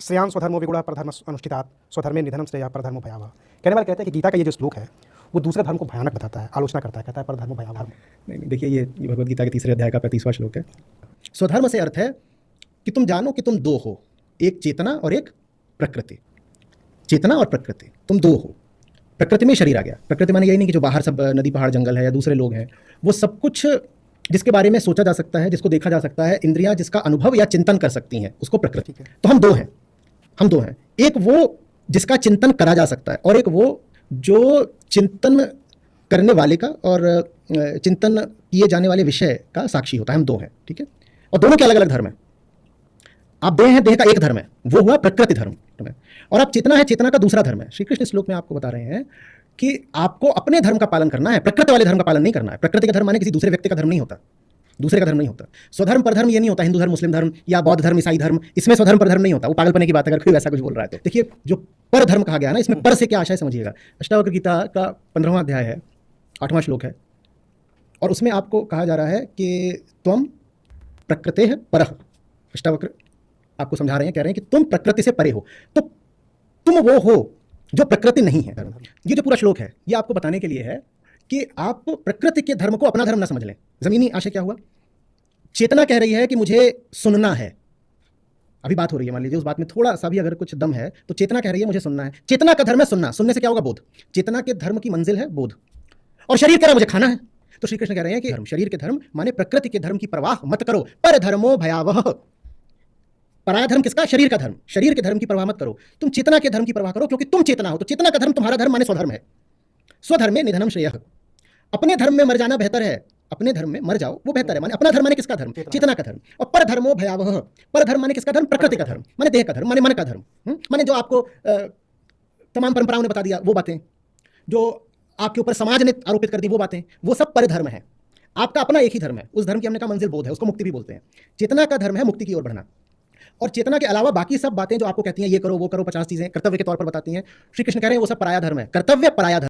श्रेयान् स्वधर्मो विगुणः परधर्म अनुष्ठितात् स्वधर्मे निधनं श्रेयः परधर्मो भयावह। कहने वाले कहते हैं कि गीता का ये जो श्लोक है वो दूसरे धर्म को भयानक बताता है, आलोचना करता है, कहता है परधर्मो भयावह। नहीं, देखिए ये भगवद गीता के 3 अध्याय का 35वां श्लोक है। स्वधर्म से अर्थ है कि तुम जानो कि तुम दो हो, एक चेतना और एक प्रकृति। चेतना और प्रकृति, तुम दो हो। प्रकृति में शरीर आ गया। प्रकृति माने यही नहीं कि जो बाहर सब नदी पहाड़ जंगल है या दूसरे लोग हैं, वो सब कुछ जिसके बारे में सोचा जा सकता है, जिसको देखा जा सकता है, इंद्रियां जिसका अनुभव या चिंतन कर सकती हैं, उसको प्रकृति है। तो हम दो हैं, हम दो हैं। एक वो जिसका चिंतन करा जा सकता है और एक वो जो चिंतन करने वाले का और चिंतन किए जाने वाले विषय का साक्षी होता है। हम दो हैं, ठीक है। और दोनों के अलग अलग धर्म है। आप देह हैं, देह का एक धर्म है, वो हुआ प्रकृति धर्म। और आप चेतना है, चेतना का दूसरा धर्म है। श्री कृष्ण श्लोक में आपको बता रहे हैं कि आपको अपने धर्म का पालन करना है, प्रकृति वाले धर्म का पालन नहीं करना है। प्रकृति का धर्म माने किसी दूसरे व्यक्ति का धर्म नहीं होता, दूसरे का धर्म नहीं होता। स्वधर्म परधर्म ये नहीं होता, हिंदू धर्म, मुस्लिम धर्म या बौद्ध धर्म, ईसाई धर्म, इसमें स्वधर्म परधर्म नहीं होता। वो पागलपने की बात अगर कोई वैसा कुछ बोल रहा है तो देखिए, जो पर धर्म कहा गया ना, इसमें पर से क्या आशय समझिएगा। अष्टावक्र गीता का 15वां अध्याय है, 8वां श्लोक है, और उसमें आपको कहा जा रहा है कि त्वम प्रकृते है परः। अष्टावक्र आपको समझा रहे हैं, कह रहे हैं कि तुम प्रकृति से परे हो, तो तुम वो हो जो प्रकृति नहीं है। ये जो पूरा श्लोक है ये आपको बताने के लिए है कि आप प्रकृति के धर्म को अपना धर्म ना समझ लें। जमीनी आशय क्या हुआ? चेतना कह रही है कि मुझे सुनना है। अभी बात हो रही है, मान लीजिए उस बात में थोड़ा सा भी अगर कुछ दम है, तो चेतना कह रही है मुझे सुनना है। चेतना का धर्म है सुनना, सुनने से क्या होगा? बोध। चेतना के धर्म की मंजिल है बोध, और शरीर कह रहा है मुझे खाना है। तो श्री कृष्ण कह रहे हैं कि शरीर के धर्म माने प्रकृति के धर्म की परवाह मत करो, पर धर्मो भयावह। पराया धर्म किसका? शरीर का धर्म। शरीर के धर्म की परवाह मत करो, तुम चेतना के धर्म की परवाह करो, क्योंकि तुम चेतना हो। तो चेतना का धर्म तुम्हारा धर्म माने स्वधर्म है। स्वधर्मे निधनम श्रेयः। अपने धर्म में मर जाना बेहतर है, अपने धर्म में मर जाओ वो बेहतर है। माने अपना धर्म माने किसका धर्म? चेतना का धर्म। और पर धर्मो भयावह, पर धर्म माने किसका धर्म? प्रकृति का धर्म, माने देह का धर्म, माने मन का धर्म। माने जो आपको तमाम परंपराओं ने बता दिया वो बातें, जो आपके ऊपर समाज ने आरोपित कर दी वो बातें, वो सब पर धर्म है। आपका अपना एक ही धर्म है, उस धर्म की हमने कहा मंजिल बोध है, उसको मुक्ति भी बोलते हैं। चेतना का धर्म है मुक्ति की ओर बढ़ना, और चेतना के अलावा बाकी सब बातें जो आपको कहती हैं ये करो वो करो, 50 चीजें कर्तव्य के तौर पर बताती हैं, श्री कृष्ण कह रहे हैं वो सब पराया धर्म है। कर्तव्य पराया धर्म।